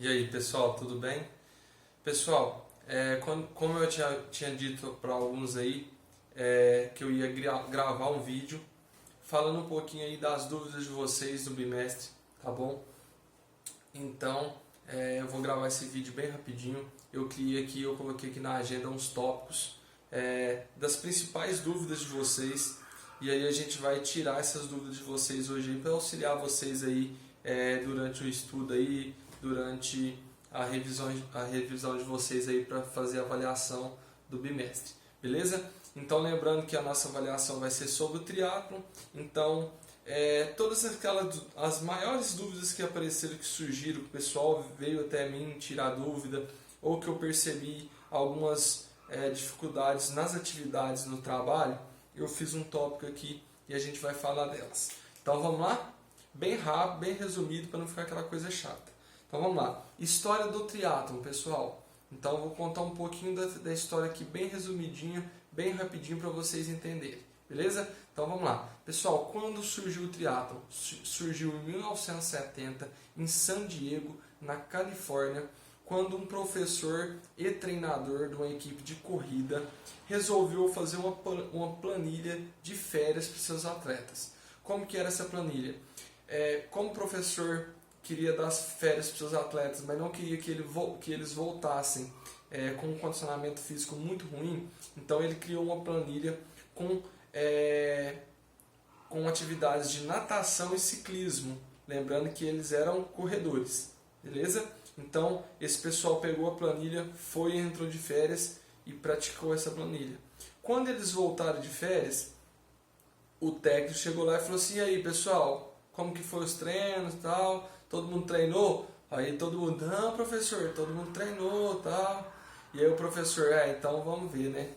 E aí, pessoal, tudo bem? Pessoal, como eu tinha dito para alguns aí, que eu ia gravar um vídeo falando um pouquinho aí das dúvidas de vocês do bimestre, tá bom? Então, eu vou gravar esse vídeo bem rapidinho. Eu coloquei aqui na agenda uns tópicos das principais dúvidas de vocês, e aí a gente vai tirar essas dúvidas de vocês hoje para auxiliar vocês aí durante o estudo aí, durante a revisão de vocês aí para fazer a avaliação do bimestre, beleza? Então lembrando que a nossa avaliação vai ser sobre o triatlon, então todas as maiores dúvidas que apareceram, que surgiram, que o pessoal veio até mim tirar dúvida, ou que eu percebi algumas dificuldades nas atividades no trabalho, eu fiz um tópico aqui e a gente vai falar delas. Então vamos lá? Bem rápido, bem resumido, para não ficar aquela coisa chata. Então vamos lá. História do triatlon, pessoal. Então eu vou contar um pouquinho da história aqui, bem resumidinha, bem rapidinho para vocês entenderem. Beleza? Então vamos lá. Pessoal, quando surgiu o triatlon? Surgiu em 1970, em San Diego, na Califórnia, quando um professor e treinador de uma equipe de corrida resolveu fazer uma planilha de férias para seus atletas. Como que era essa planilha? Como o professor queria dar férias para seus atletas, mas não queria que eles voltassem com um condicionamento físico muito ruim, então ele criou uma planilha com atividades de natação e ciclismo, lembrando que eles eram corredores, beleza? Então esse pessoal pegou a planilha, entrou de férias e praticou essa planilha. Quando eles voltaram de férias, o técnico chegou lá e falou assim: e aí, pessoal, como que foi os treinos e tal? Todo mundo treinou? Aí todo mundo: não, professor, todo mundo treinou e tal. E aí o professor: então vamos ver, né?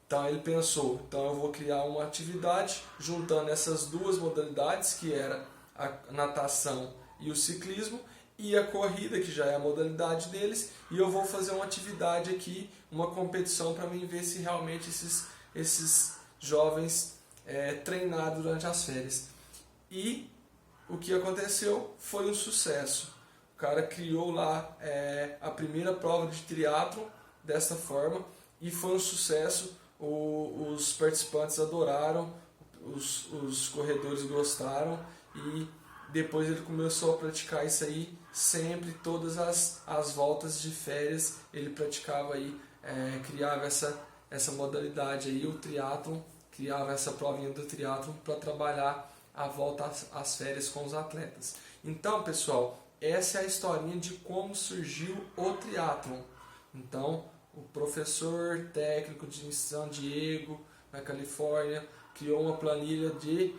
Então ele pensou: então eu vou criar uma atividade juntando essas duas modalidades, que era a natação e o ciclismo, e a corrida, que já é a modalidade deles, e eu vou fazer uma atividade aqui, uma competição, para mim ver se realmente esses jovens treinaram durante as férias. E o que aconteceu foi um sucesso. O cara criou lá a primeira prova de triatlon dessa forma e foi um sucesso. Os participantes adoraram, os corredores gostaram, e depois ele começou a praticar isso aí sempre, todas as voltas de férias ele praticava aí, criava essa modalidade aí, o triatlon, criava essa provinha do triatlon para trabalhar a volta às férias com os atletas. Então, pessoal, essa é a historinha de como surgiu o triatlon. Então, o professor técnico de San Diego, na Califórnia, criou uma planilha de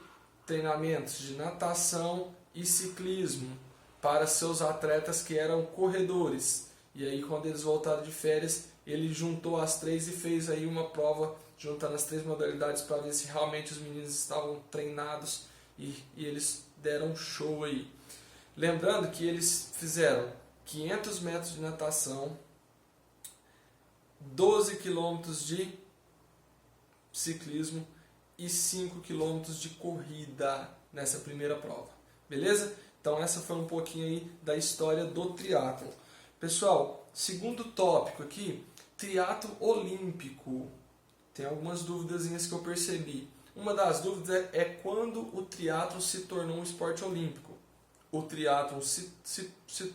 treinamentos de natação e ciclismo para seus atletas que eram corredores. E aí, quando eles voltaram de férias, ele juntou as três e fez aí uma prova juntando as três modalidades para ver se realmente os meninos estavam treinados, e eles deram um show aí. Lembrando que eles fizeram 500 metros de natação, 12 quilômetros de ciclismo e 5 quilômetros de corrida nessa primeira prova. Beleza? Então essa foi um pouquinho aí da história do triatlon. Pessoal, segundo tópico aqui, triatlon olímpico. Tem algumas duvidazinhas que eu percebi. Uma das dúvidas é quando o triatlon se tornou um esporte olímpico. O triatlon se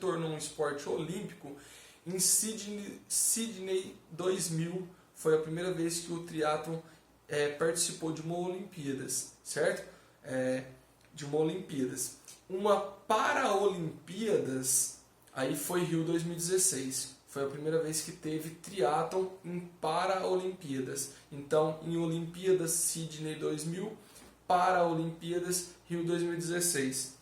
tornou um esporte olímpico em Sydney 2000. Foi a primeira vez que o triatlon participou de uma Olimpíadas, certo? De uma Olimpíadas. Uma Paraolimpíadas, aí foi Rio 2016. Foi a primeira vez que teve triatlon em Paraolimpíadas. Então, em Olimpíadas Sydney 2000, Paraolimpíadas Rio 2016.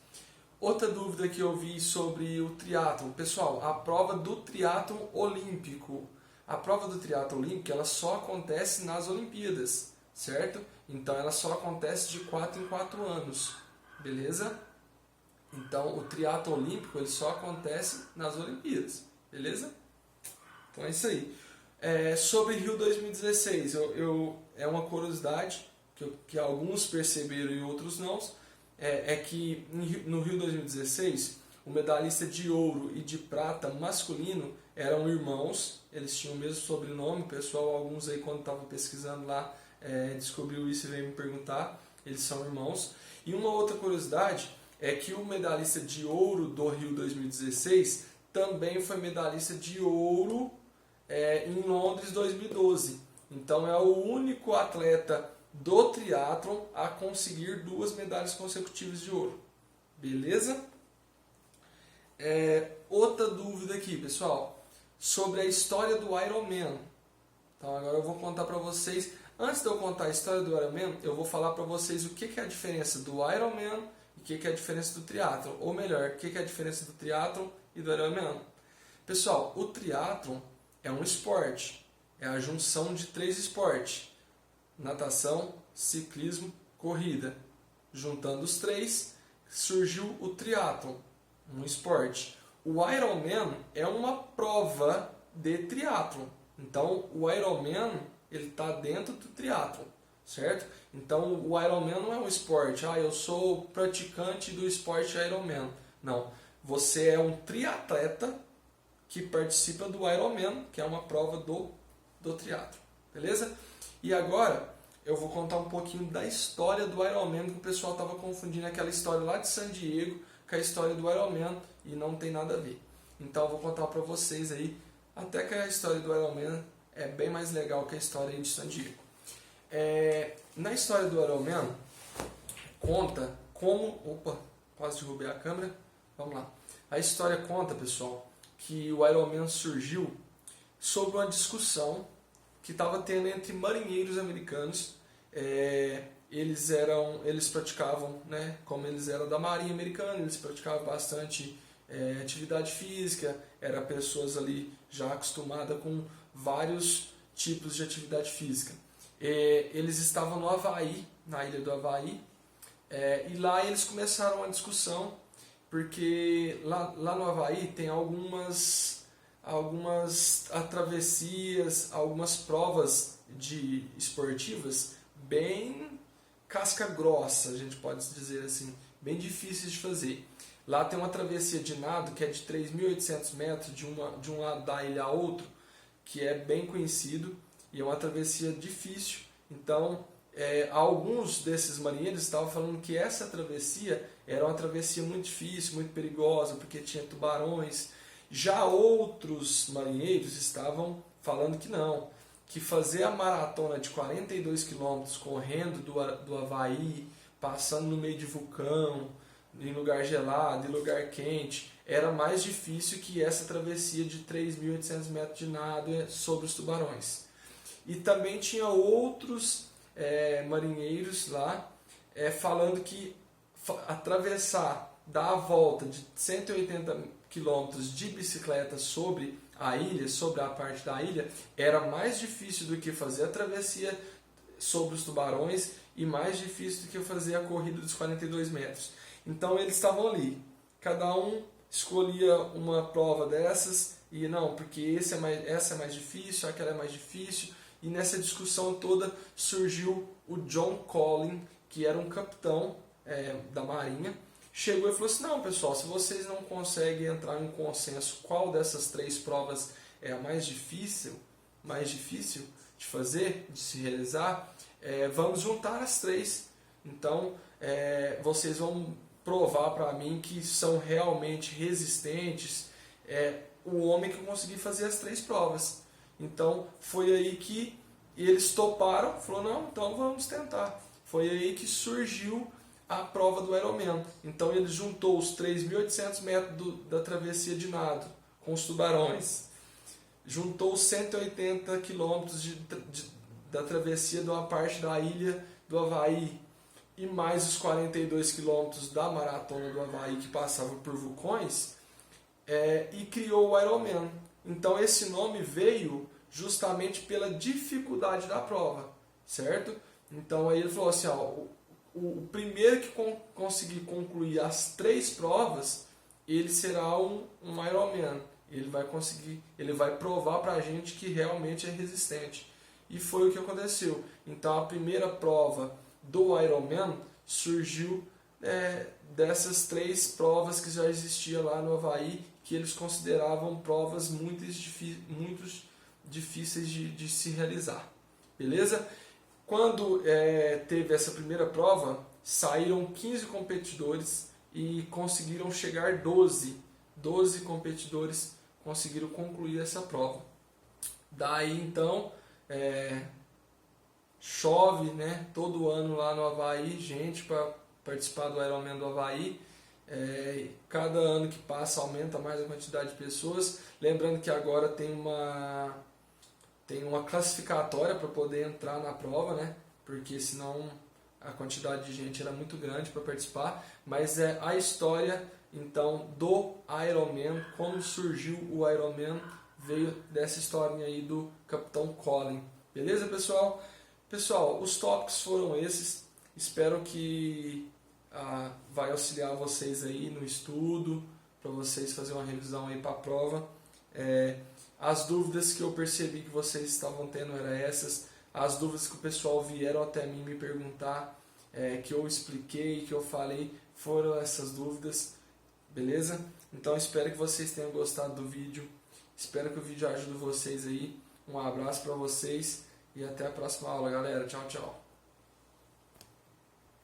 Outra dúvida que eu vi sobre o triatlon. Pessoal, a prova do triatlon olímpico. A prova do triatlon olímpico, ela só acontece nas Olimpíadas, certo? Então, ela só acontece de 4 em 4 anos. Beleza? Então, o triatlon olímpico, ele só acontece nas Olimpíadas. Beleza? Então é isso aí. Sobre Rio 2016, é uma curiosidade que alguns perceberam e outros não, que no Rio 2016 o medalhista de ouro e de prata masculino eram irmãos, eles tinham o mesmo sobrenome, pessoal, alguns aí quando estava pesquisando lá descobriu isso e veio me perguntar, eles são irmãos. E uma outra curiosidade é que o medalhista de ouro do Rio 2016 também foi medalhista de ouro em Londres 2012. Então é o único atleta do triatlon a conseguir 2 medalhas consecutivas de ouro. Beleza? Outra dúvida aqui, pessoal, sobre a história do Ironman. Então agora eu vou contar para vocês. Antes de eu contar a história do Ironman, eu vou falar para vocês o que é a diferença do Ironman e o que é a diferença do triatlon. Ou melhor, o que é a diferença do triatlon e do Ironman. Pessoal, o triatlon é um esporte. É a junção de 3 esportes. Natação, ciclismo, corrida. Juntando os 3, surgiu o triatlon, um esporte. O Ironman é uma prova de triatlon. Então, o Ironman ele está dentro do triatlon, certo? Então, o Ironman não é um esporte. Eu sou praticante do esporte Ironman. Não. Você é um triatleta que participa do Ironman, que é uma prova do triatlon. Beleza? E agora eu vou contar um pouquinho da história do Ironman, que o pessoal estava confundindo aquela história lá de San Diego com a história do Ironman e não tem nada a ver. Então eu vou contar para vocês aí, até que a história do Ironman é bem mais legal que a história aí de San Diego. Na história do Ironman, conta como... Opa, quase derrubei a câmera. Vamos lá. A história conta, pessoal, que o Ironman surgiu sobre uma discussão que estava tendo entre marinheiros americanos. Eles praticavam, né, como eles eram da marinha americana, eles praticavam bastante atividade física, eram pessoas ali já acostumadas com vários tipos de atividade física. Eles estavam no Havaí, na ilha do Havaí, e lá eles começaram uma discussão, porque lá no Havaí tem algumas travessias, algumas provas esportivas bem casca grossa, a gente pode dizer assim, bem difíceis de fazer. Lá tem uma travessia de nado que é de 3.800 metros de um lado da ilha a outro, que é bem conhecido e é uma travessia difícil. Então, alguns desses marinheiros estavam falando que essa travessia era uma travessia muito difícil, muito perigosa, porque tinha tubarões. Já outros marinheiros estavam falando que não, que fazer a maratona de 42 km correndo do Havaí, passando no meio de vulcão, em lugar gelado, em lugar quente, era mais difícil que essa travessia de 3.800 metros de nado sobre os tubarões. E também tinha outros marinheiros lá falando que atravessar, dar a volta de 180 quilômetros de bicicleta sobre a ilha, sobre a parte da ilha, era mais difícil do que fazer a travessia sobre os tubarões e mais difícil do que fazer a corrida dos 42 metros. Então eles estavam ali, cada um escolhia uma prova dessas e não, porque essa é mais difícil, aquela é mais difícil, e nessa discussão toda surgiu o John Collins, que era um capitão da marinha. Chegou e falou assim: não, pessoal, se vocês não conseguem entrar em um consenso qual dessas 3 provas é a mais difícil de fazer, de se realizar, vamos juntar as 3. Então, vocês vão provar para mim que são realmente resistentes, o homem que conseguiu fazer as 3 provas. Então, foi aí que eles toparam, falou: não, então vamos tentar. Foi aí que surgiu a prova do Ironman. Então ele juntou os 3.800 metros da travessia de nado com os tubarões, juntou os 180 quilômetros da travessia de uma parte da ilha do Havaí e mais os 42 quilômetros da maratona do Havaí que passava por vulcões, e criou o Ironman. Então esse nome veio justamente pela dificuldade da prova, certo? Então aí ele falou assim: o primeiro que conseguir concluir as 3 provas, ele será um Ironman. Ele vai provar para a gente que realmente é resistente. E foi o que aconteceu. Então a primeira prova do Ironman surgiu dessas 3 provas que já existiam lá no Havaí, que eles consideravam provas muito difíceis de se realizar. Beleza? Quando teve essa primeira prova, saíram 15 competidores e conseguiram chegar 12 competidores conseguiram concluir essa prova. Daí então chove, né, todo ano lá no Havaí, gente para participar do Ironman do Havaí. Cada ano que passa aumenta mais a quantidade de pessoas. Lembrando que agora tem uma classificatória para poder entrar na prova, né, porque senão a quantidade de gente era muito grande para participar. Mas é a história então do Ironman, como surgiu o Ironman, veio dessa historinha aí do Capitão Colin. Beleza, pessoal? Pessoal, os tópicos foram esses. Espero que vai auxiliar vocês aí no estudo, para vocês fazerem uma revisão aí para a prova. As dúvidas que eu percebi que vocês estavam tendo eram essas. As dúvidas que o pessoal vieram até mim me perguntar, que eu expliquei, que eu falei, foram essas dúvidas. Beleza? Então espero que vocês tenham gostado do vídeo. Espero que o vídeo ajude vocês aí. Um abraço para vocês e até a próxima aula, galera. Tchau, tchau.